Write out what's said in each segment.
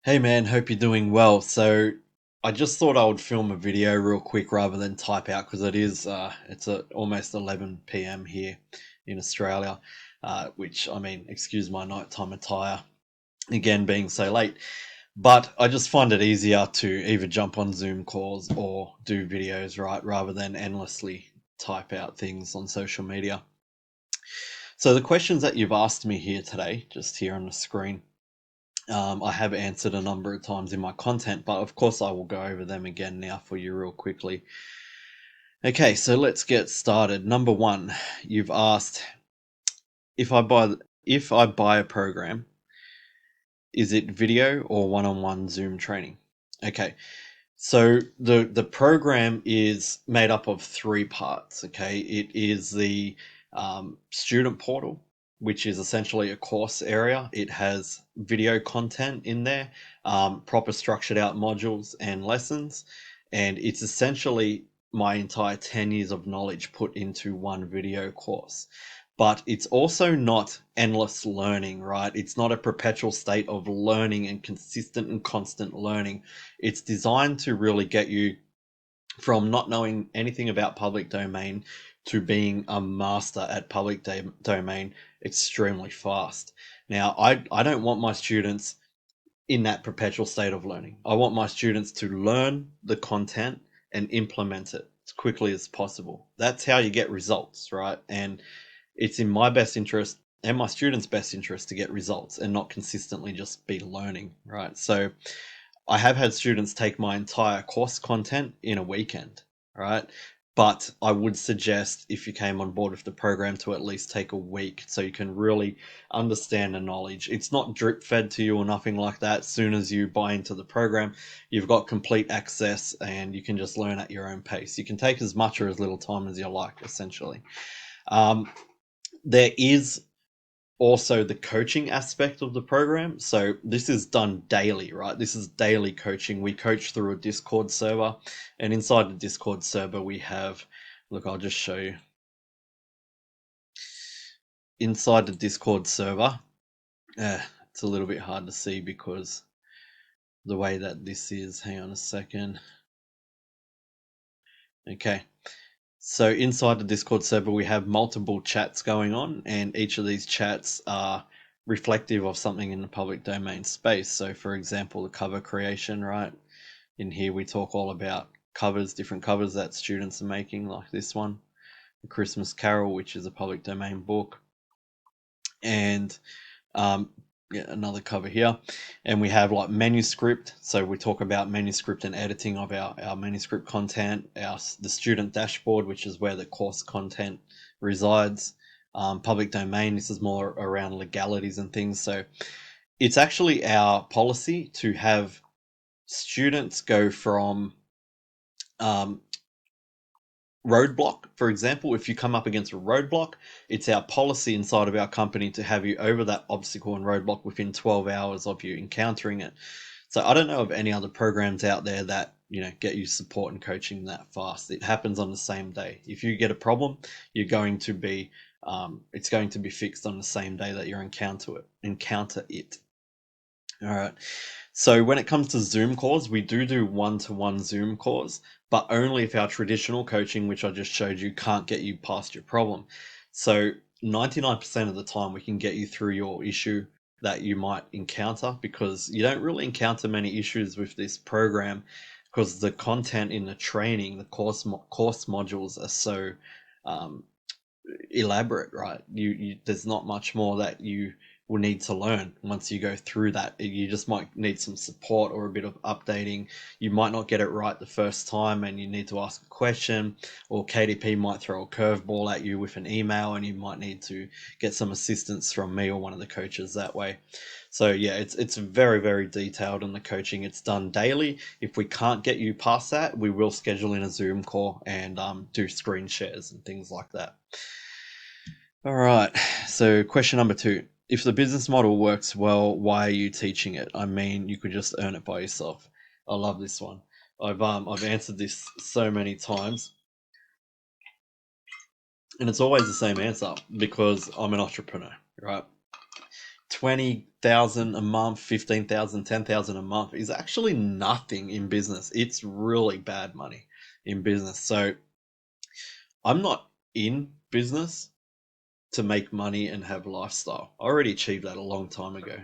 Hey man, hope you're doing well. So I just thought I would film a video real quick rather than type out because it's almost 11 p.m. here in Australia, which I mean, excuse my nighttime attire again being so late. But I just find it easier to either jump on Zoom calls or do videos, right, rather than endlessly type out things on social media. So the questions that you've asked me here today, just here on the screen, I have answered a number of times in my content, but of course I will go over them again now for you real quickly. Okay, so let's get started. Number one, you've asked if I buy a program, is it video or one-on-one Zoom training? Okay, so the program is made up of three parts. Okay, it is the student portal, which is essentially a course area. It has video content in there, proper structured out modules and lessons, and it's essentially my entire 10 years of knowledge put into one video course. But it's also not endless learning, right? It's not a perpetual state of learning and consistent and constant learning. It's designed to really get you from not knowing anything about public domain to being a master at public domain extremely fast. Now, I don't want my students in that perpetual state of learning. I want my students to learn the content and implement it as quickly as possible. That's how you get results, right? And it's in my best interest and my students' best interest to get results and not consistently just be learning, right? So I have had students take my entire course content in a weekend, right? But I would suggest if you came on board with the program to at least take a week so you can really understand the knowledge. It's not drip fed to you or nothing like that. As soon as you buy into the program, you've got complete access and you can just learn at your own pace. You can take as much or as little time as you like, essentially. Um, there is also the coaching aspect of the program. So this is done daily, right? This is daily coaching. We coach through a Discord server, and inside the Discord server, we have, look, I'll just show you. Inside the Discord server, it's a little bit hard to see because the way that this is, hang on a second. Okay. So inside the Discord server, we have multiple chats going on, and each of these chats are reflective of something in the public domain space. So, for example, the cover creation, right? In here, we talk all about covers, different covers that students are making, like this one, The Christmas Carol, which is a public domain book, and um, yeah, another cover here. And we have like manuscript. So we talk about manuscript and editing of our manuscript content, the student dashboard, which is where the course content resides. Public domain, this is more around legalities and things. So it's actually our policy to have students go from um, roadblock, for example. If you come up against a roadblock, it's our policy inside of our company to have you over that obstacle and roadblock within 12 hours of you encountering it. So I don't know of any other programs out there that get you support and coaching that fast. It happens on the same day. If you get a problem, you're going to be it's going to be fixed on the same day that you encounter it. All right. So when it comes to Zoom calls, we do one-to-one Zoom calls, but only if our traditional coaching, which I just showed you, can't get you past your problem. So 99% of the time we can get you through your issue that you might encounter, because you don't really encounter many issues with this program because the content in the training, the course modules are so um, elaborate, right? There's not much more that you will need to learn once you go through that. You just might need some support or a bit of updating. You might not get it right the first time and you need to ask a question, or KDP might throw a curveball at you with an email and you might need to get some assistance from me or one of the coaches that way. So yeah, it's very, very detailed in the coaching. It's done daily. If we can't get you past that, we will schedule in a Zoom call and do screen shares and things like that. All right. So question number two. If the business model works well, why are you teaching it? I mean, you could just earn it by yourself. I love this one. I've answered this so many times, and it's always the same answer, because I'm an entrepreneur, right? 20,000 a month, 15,000, 10,000 a month is actually nothing in business. It's really bad money in business. So I'm not in business to make money and have lifestyle. I already achieved that a long time ago.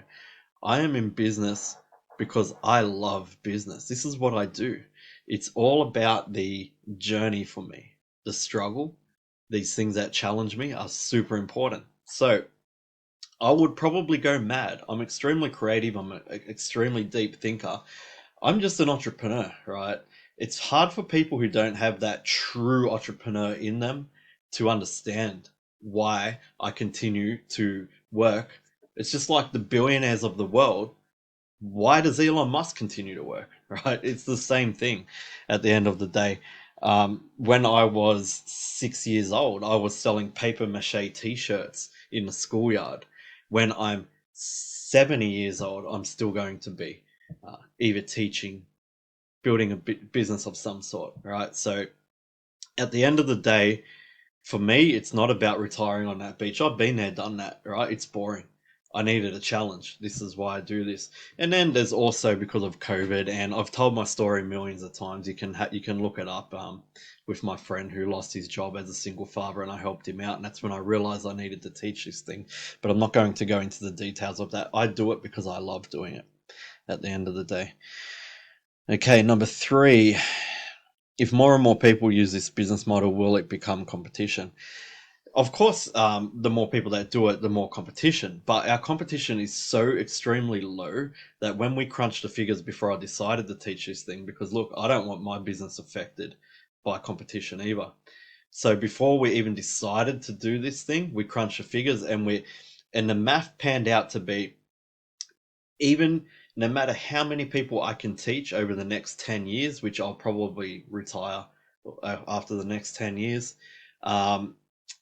I am in business because I love business. This is what I do. It's all about the journey for me. The struggle, these things that challenge me are super important. So I would probably go mad. I'm extremely creative. I'm an extremely deep thinker. I'm just an entrepreneur, right? It's hard for people who don't have that true entrepreneur in them to understand why I continue to work. It's just like the billionaires of the world. Why does Elon Musk continue to work, right? It's the same thing at the end of the day. When I was 6 years old, I was selling paper mache t-shirts in the schoolyard. When I'm 70 years old, I'm still going to be either teaching, building a business of some sort, right? So at the end of the day, for me, it's not about retiring on that beach. I've been there, done that, right? It's boring. I needed a challenge. This is why I do this. And then there's also because of COVID, and I've told my story millions of times. You can look it up with my friend who lost his job as a single father, and I helped him out. And that's when I realized I needed to teach this thing. But I'm not going to go into the details of that. I do it because I love doing it at the end of the day. Okay, number 3. If more and more people use this business model, will it become competition? Of course, the more people that do it, the more competition. But our competition is so extremely low that when we crunched the figures before I decided to teach this thing, because look, I don't want my business affected by competition either. So before we even decided to do this thing, we crunched the figures, and the math panned out to be, even no matter how many people I can teach over the next 10 years, which I'll probably retire after the next 10 years,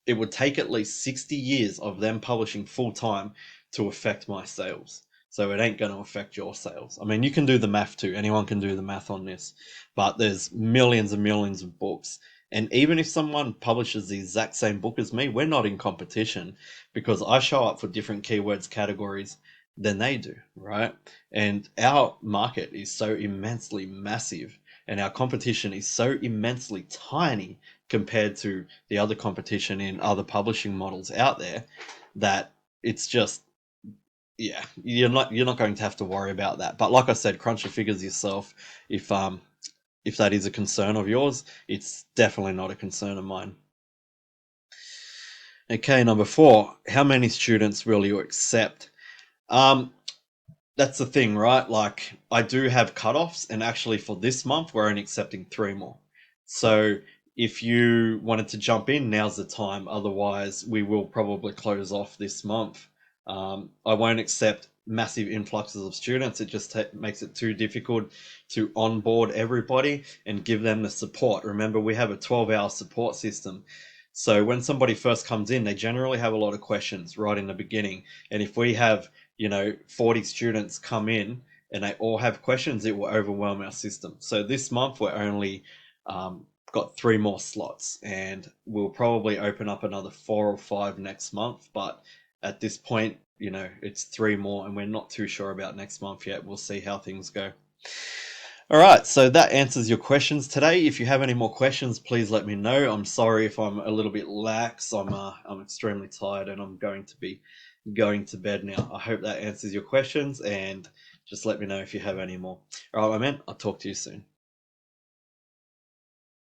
it would take at least 60 years of them publishing full time to affect my sales. So it ain't going to affect your sales. I mean, you can do the math too. Anyone can do the math on this, but there's millions and millions of books. And even if someone publishes the exact same book as me, we're not in competition because I show up for different keywords categories than they do, right? And our market is so immensely massive and our competition is so immensely tiny compared to the other competition in other publishing models out there that it's just, yeah, you're not going to have to worry about that. But like I said, crunch your figures yourself. If that is a concern of yours, it's definitely not a concern of mine. Okay, number 4, how many students will you accept? um that's the thing, right? Like, I do have cutoffs, and actually for this month, we're only accepting 3 more. So if you wanted to jump in, now's the time. Otherwise, we will probably close off this month. I won't accept massive influxes of students. It just makes it too difficult to onboard everybody and give them the support. Remember, we have a 12-hour support system. So when somebody first comes in, they generally have a lot of questions right in the beginning. And if we have 40 students come in and they all have questions, it will overwhelm our system. So this month we're only got 3 more slots, and we'll probably open up another 4 or 5 next month. But at this point, it's 3 more, and we're not too sure about next month yet. We'll see how things go. All right, so that answers your questions today. If you have any more questions, please let me know. I'm sorry if I'm a little bit lax. I'm extremely tired, and I'm going to be going to bed now. I hope that answers your questions, and just let me know if you have any more. All right, my man, I'll talk to you soon.